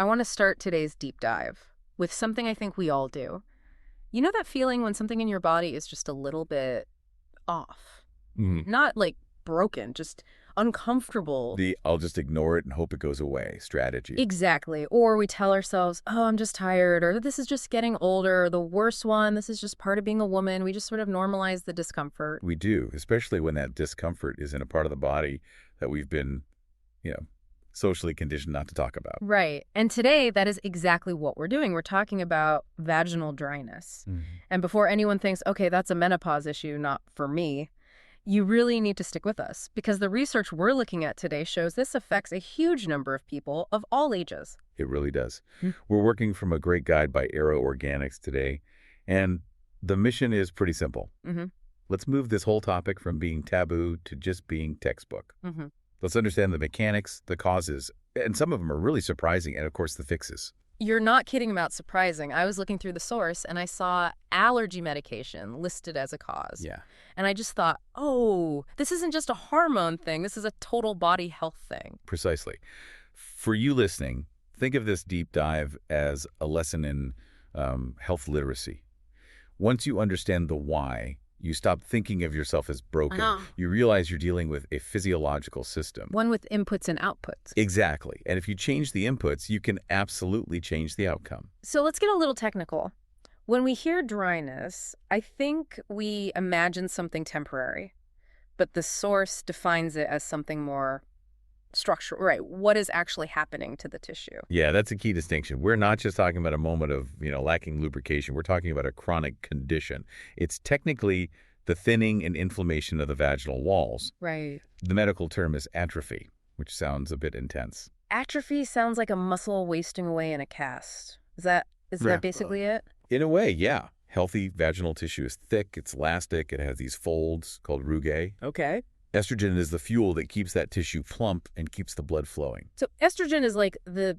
I want to start today's deep dive with something I think we all do. You know that feeling when something in your body is just a little bit off? Mhm. Not like broken, just uncomfortable. The I'll just ignore it and hope it goes away strategy. Exactly. Or we tell ourselves, oh, I'm just tired, or this is just getting older, or the worst one, this is just part of being a woman. We just sort of normalize the discomfort. We do, especially when that discomfort is in a part of the body that we've been, you know, socially conditioned not to talk about. Right. And today, that is exactly what we're doing. We're talking about vaginal dryness. Mhm. And before anyone thinks, okay, that's a menopause issue, not for me, you really need to stick with us because the research we're looking at today shows this affects a huge number of people of all ages. It really does. Hmm. We're working from a great guide by Aero Organics today, and the mission is pretty simple. Mm-hmm. Let's move this whole topic from being taboo to just being textbook. Mm-hmm. Let's understand the mechanics, the causes, and some of them are really surprising, and of course the fixes. You're not kidding about surprising. I was looking through the source and I saw allergy medication listed as a cause. Yeah. And I just thought, oh, this isn't just a hormone thing. This is a total body health thing. Precisely. For you listening, think of this deep dive as a lesson in health literacy. Once you understand the why, you stop thinking of yourself as broken. You realize you're dealing with a physiological system. One with inputs and outputs. Exactly. And if you change the inputs, you can absolutely change the outcome. So let's get a little technical. When we hear dryness, I think we imagine something temporary, but the source defines it as something more structural, right? What is actually happening to the tissue? Yeah, that's a key distinction. We're not just talking about a moment of, lacking lubrication. We're talking about a chronic condition. It's technically the thinning and inflammation of the vaginal walls. Right. The medical term is atrophy, which sounds a bit intense. Atrophy sounds like a muscle wasting away in a cast. Is that basically it? In a way, yeah. Healthy vaginal tissue is thick, it's elastic, it has these folds called rugae. Okay. Estrogen is the fuel that keeps that tissue plump and keeps the blood flowing. So estrogen is like the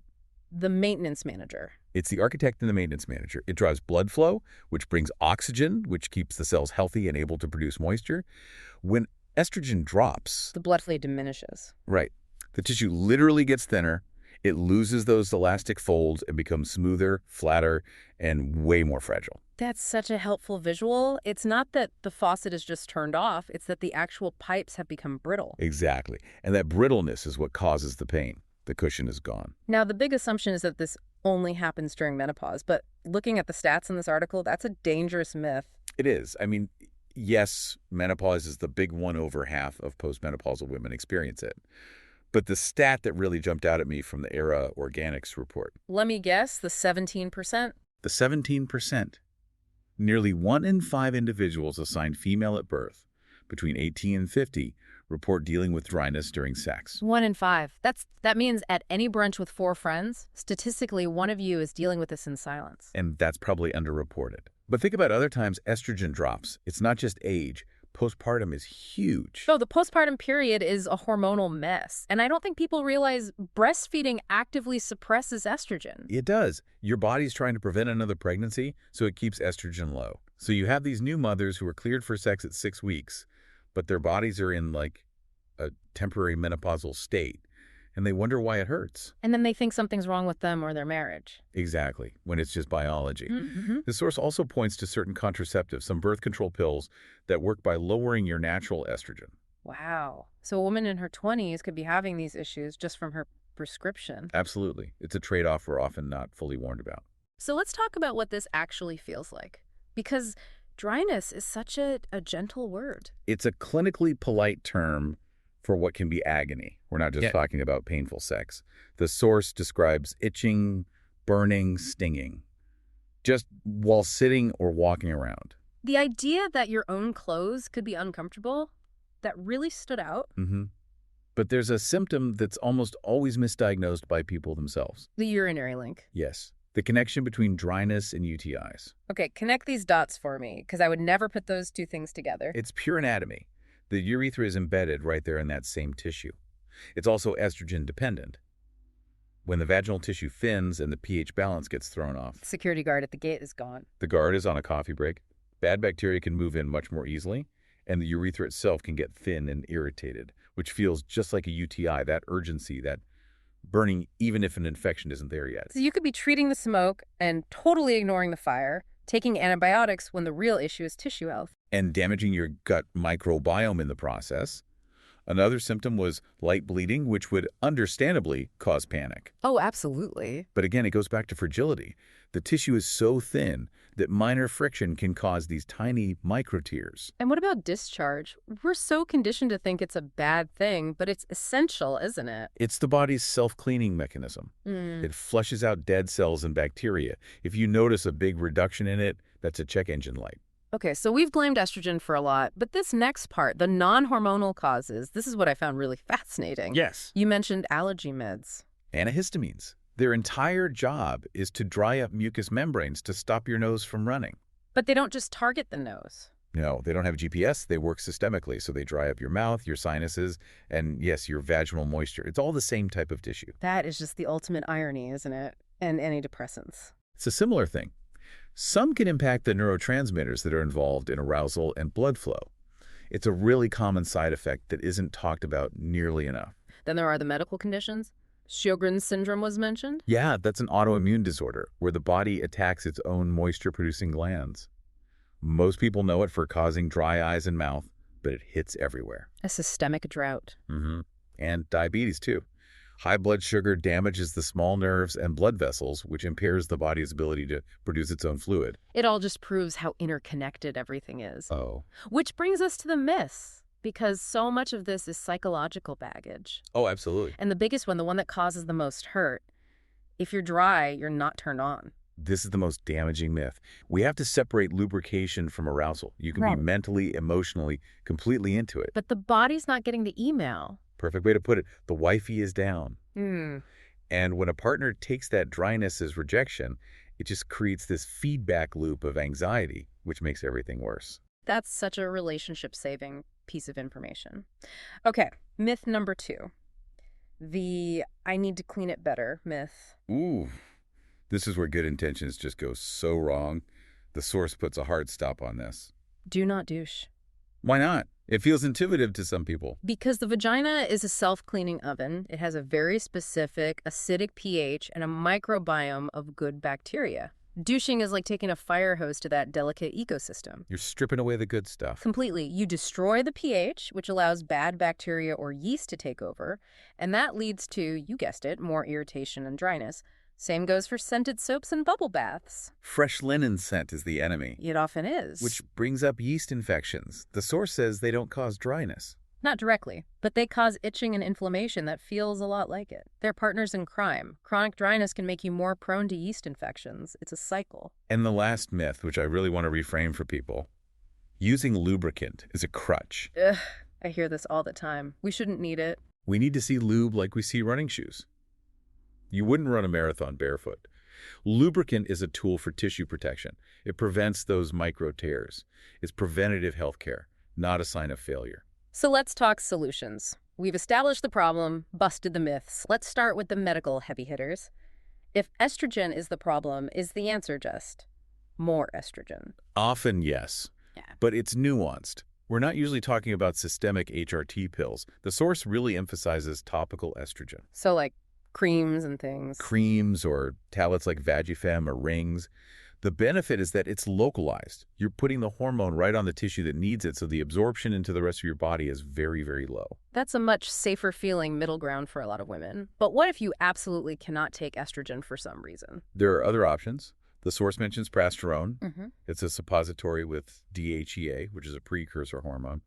maintenance manager. It's the architect and the maintenance manager. It drives blood flow, which brings oxygen, which keeps the cells healthy and able to produce moisture. When estrogen drops, The blood flow diminishes. right, the tissue literally gets thinner. It loses those elastic folds and becomes smoother, flatter, and way more fragile. That's such a helpful visual. It's not that the faucet is just turned off, it's that the actual pipes have become brittle. Exactly. And that brittleness is what causes the pain. The cushion is gone. Now, the big assumption is that this only happens during menopause, but looking at the stats in this article, that's a dangerous myth. It is. I mean, yes, menopause is the big one. Over half of postmenopausal women experience it. But the stat that really jumped out at me from the Era Organics report, Let me guess, the 17%? the 17%. Nearly 1 in 5 individuals assigned female at birth between 18 and 50 report dealing with dryness during sex. 1 in 5. That means at any brunch with 4 friends, statistically, one of you is dealing with this in silence. And that's probably underreported. But think about other times estrogen drops. It's not just age. Postpartum is huge. So the postpartum period is a hormonal mess. And I don't think people realize breastfeeding actively suppresses estrogen. It does. Your body's trying to prevent another pregnancy, so it keeps estrogen low. So you have these new mothers who are cleared for sex at 6 weeks, but their bodies are in like a temporary menopausal state, and they wonder why it hurts. And then they think something's wrong with them or their marriage. Exactly, when it's just biology. Mm-hmm. The source also points to certain contraceptives, some birth control pills that work by lowering your natural estrogen. Wow. So a woman in her 20s could be having these issues just from her prescription. Absolutely. It's a trade-off we're often not fully warned about. So let's talk about what this actually feels like. Because dryness is such a gentle word. It's a clinically polite term for what can be agony. We're not just talking about painful sex. The source describes itching, burning, stinging, just while sitting or walking around. The idea that your own clothes could be uncomfortable, that really stood out. Mm-hmm. But there's a symptom that's almost always misdiagnosed by people themselves. The urinary link. Yes, the connection between dryness and UTIs. Okay, connect these dots for me, because I would never put those two things together. It's pure anatomy. The urethra is embedded right there in that same tissue. It's also estrogen dependent. When the vaginal tissue thins and the pH balance gets thrown off, The security guard at the gate is gone. the guard is on a coffee break, bad bacteria can move in much more easily, and the urethra itself can get thin and irritated, which feels just like a UTI, that urgency, that burning even if an infection isn't there yet. So you could be treating the smoke and totally ignoring the fire, taking antibiotics when the real issue is tissue health. And damaging your gut microbiome in the process. Another symptom was light bleeding, which would understandably cause panic. Oh, absolutely. But again, it goes back to fragility. The tissue is so thin that minor friction can cause these tiny microtears. And what about discharge? We're so conditioned to think it's a bad thing, but it's essential, isn't it? It's the body's self-cleaning mechanism. It flushes out dead cells and bacteria. If you notice a big reduction in it, that's a check engine light. Okay, so we've blamed estrogen for a lot, but this next part, the non-hormonal causes, this is what I found really fascinating. Yes. You mentioned allergy meds. Antihistamines. Their entire job is to dry up mucous membranes to stop your nose from running. But they don't just target the nose. No, they don't have GPS. They work systemically, so they dry up your mouth, your sinuses, and yes, your vaginal moisture. It's all the same type of tissue. That is just the ultimate irony, isn't it? And antidepressants. It's a similar thing. Some can impact the neurotransmitters that are involved in arousal and blood flow. It's a really common side effect that isn't talked about nearly enough. Then there are the medical conditions. Sjogren's syndrome was mentioned. Yeah, that's an autoimmune disorder where the body attacks its own moisture-producing glands. Most people know it for causing dry eyes and mouth, but it hits everywhere. A systemic drought. And diabetes, too. High blood sugar damages the small nerves and blood vessels, which impairs the body's ability to produce its own fluid. It all just proves how interconnected everything is. Oh. Which brings us to the myths, because so much of this is psychological baggage. Oh, absolutely. And the biggest one, the one that causes the most hurt, if you're dry, you're not turned on. This is the most damaging myth. We have to separate lubrication from arousal. You can be mentally, emotionally, completely into it. But the body's not getting the email. Perfect way to put it. The wifey is down. And when a partner takes that dryness as rejection, it just creates this feedback loop of anxiety, which makes everything worse. That's such a relationship-saving piece of information. Okay, myth number 2. The I need to clean it better myth. Ooh, this is where good intentions just go so wrong. The source puts a hard stop on this. Do not douche. Why not? It feels intuitive to some people. Because the vagina is a self-cleaning oven. It has a very specific acidic pH and a microbiome of good bacteria. Douching is like taking a fire hose to that delicate ecosystem. You're stripping away the good stuff. Completely. You destroy the pH, which allows bad bacteria or yeast to take over, and that leads to, you guessed it, more irritation and dryness. Same goes for scented soaps and bubble baths. Fresh linen scent is the enemy. It often is. Which brings up yeast infections. The source says they don't cause dryness. Not directly, but they cause itching and inflammation that feels a lot like it. They're partners in crime. Chronic dryness can make you more prone to yeast infections. It's a cycle. And the last myth, which I really want to reframe for people, using lubricant is a crutch. Ugh, I hear this all the time. We shouldn't need it. We need to see lube like we see running shoes. You wouldn't run a marathon barefoot. Lubricant is a tool for tissue protection. It prevents those micro tears. It's preventative health care, not a sign of failure. So let's talk solutions. We've established the problem, busted the myths. Let's start with the medical heavy hitters. If estrogen is the problem, is the answer just more estrogen? Often, yes. Yeah. But it's nuanced. We're not usually talking about systemic HRT pills. The source really emphasizes topical estrogen. So like creams and things. Creams or tablets like Vagifem or rings. The benefit is that it's localized. You're putting the hormone right on the tissue that needs it, so the absorption into the rest of your body is very, very low. That's a much safer feeling middle ground for a lot of women. But what if you absolutely cannot take estrogen for some reason? There are other options. The source mentions prasterone. Mm-hmm. It's a suppository with DHEA, which is a precursor hormone.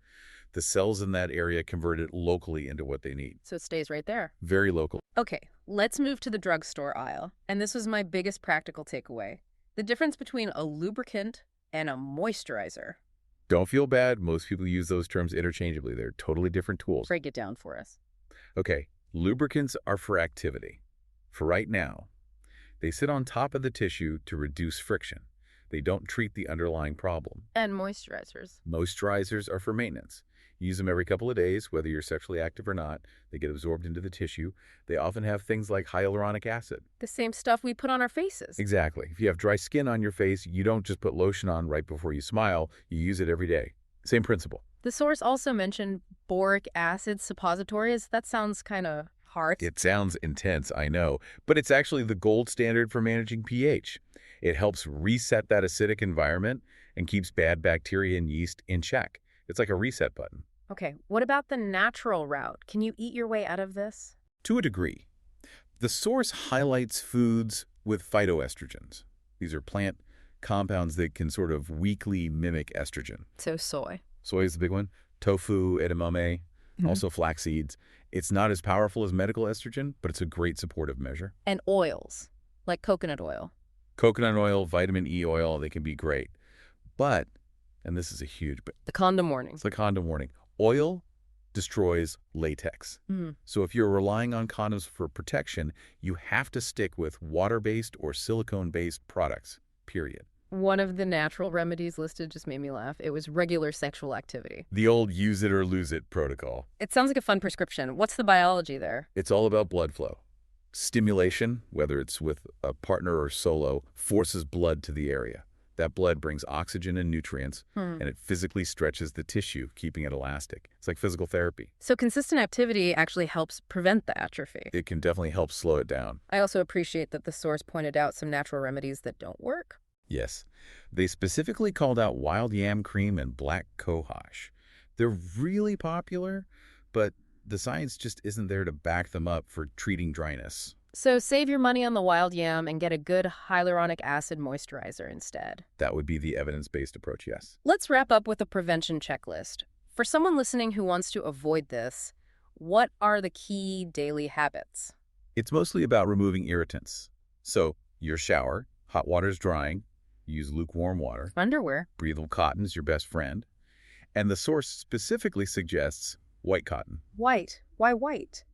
The cells in that area convert it locally into what they need. So it stays right there. Very local. Okay, let's move to the drugstore aisle. And this was my biggest practical takeaway. The difference between a lubricant and a moisturizer. Don't feel bad. Most people use those terms interchangeably. They're totally different tools. Break it down for us. Okay, lubricants are for activity. For right now, they sit on top of the tissue to reduce friction. They don't treat the underlying problem. And moisturizers. Moisturizers are for maintenance. Use them every couple of days, whether you're sexually active or not. They get absorbed into the tissue. They often have things like hyaluronic acid. The same stuff we put on our faces. Exactly. If you have dry skin on your face, you don't just put lotion on right before you smile. You use it every day. Same principle. The source also mentioned boric acid suppositories. That sounds kind of Heart. It sounds intense, I know, but it's actually the gold standard for managing pH. It helps reset that acidic environment and keeps bad bacteria and yeast in check. It's like a reset button. Okay, what about the natural route? Can you eat your way out of this? To a degree, the source highlights foods with phytoestrogens. These are plant compounds that can sort of weakly mimic estrogen. So soy. Soy is the big one. Tofu, edamame, also flax seeds. It's not as powerful as medical estrogen, but it's a great supportive measure. And oils, like coconut oil. Coconut oil, vitamin E oil, they can be great. But, and this is a huge, but The condom warning. it's the condom warning. Oil destroys latex. So if you're relying on condoms for protection, you have to stick with water-based or silicone-based products, period. One of the natural remedies listed just made me laugh. It was regular sexual activity. The old use it or lose it protocol. It sounds like a fun prescription. What's the biology there? It's all about blood flow. Stimulation, whether it's with a partner or solo, forces blood to the area. That blood brings oxygen and nutrients, and it physically stretches the tissue, keeping it elastic. It's like physical therapy. So consistent activity actually helps prevent the atrophy. It can definitely help slow it down. I also appreciate that the source pointed out some natural remedies that don't work. Yes. They specifically called out wild yam cream and black cohosh. They're really popular, but the science just isn't there to back them up for treating dryness. So save your money on the wild yam and get a good hyaluronic acid moisturizer instead. That would be the evidence-based approach, yes. Let's wrap up with a prevention checklist. For someone listening who wants to avoid this, what are the key daily habits? It's mostly about removing irritants. So, your shower, hot water's drying, use lukewarm water, Underwear. breathable cotton's your best friend, and the source specifically suggests white cotton. White. Why white?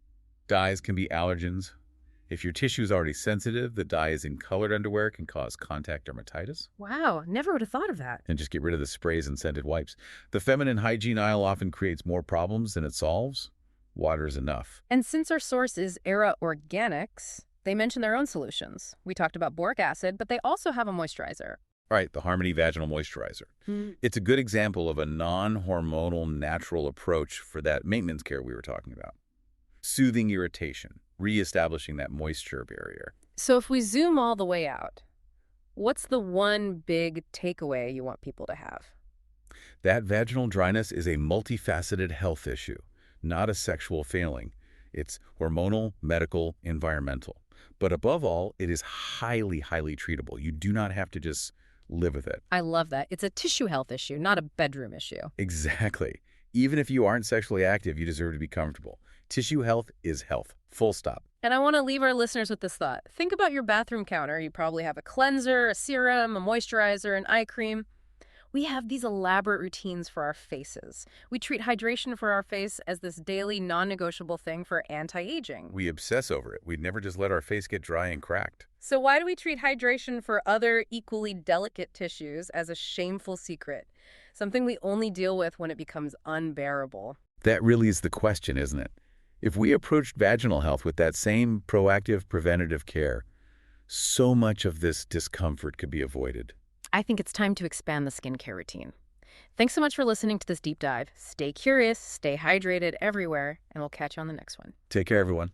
Dyes can be allergens. If your tissue is already sensitive, the dye is in colored underwear can cause contact dermatitis. Wow, never would have thought of that. And just get rid of the sprays and scented wipes. The feminine hygiene aisle often creates more problems than it solves. Water is enough. And since our source is Era Organics, they mention their own solutions. We talked about boric acid, but they also have a moisturizer. All right, the Harmony Vaginal Moisturizer. It's a good example of a non-hormonal natural approach for that maintenance care we were talking about. Soothing irritation, reestablishing that moisture barrier. So if we zoom all the way out, what's the one big takeaway you want people to have? That vaginal dryness is a multifaceted health issue, not a sexual failing. It's hormonal, medical, environmental. But above all, it is highly, highly treatable. You do not have to just live with it. I love that. It's a tissue health issue, not a bedroom issue. Exactly. Even if you aren't sexually active, you deserve to be comfortable. Tissue health is health. Full stop. And I want to leave our listeners with this thought. Think about your bathroom counter. You probably have a cleanser, a serum, a moisturizer, an eye cream. We have these elaborate routines for our faces. We treat hydration for our face as this daily non-negotiable thing for anti-aging. We obsess over it. We'd never just let our face get dry and cracked. So why do we treat hydration for other equally delicate tissues as a shameful secret? Something we only deal with when it becomes unbearable. That really is the question, isn't it? If we approached vaginal health with that same proactive preventative care, so much of this discomfort could be avoided. I think it's time to expand the skincare routine. Thanks so much for listening to this deep dive. Stay curious, stay hydrated everywhere, and we'll catch you on the next one. Take care, everyone.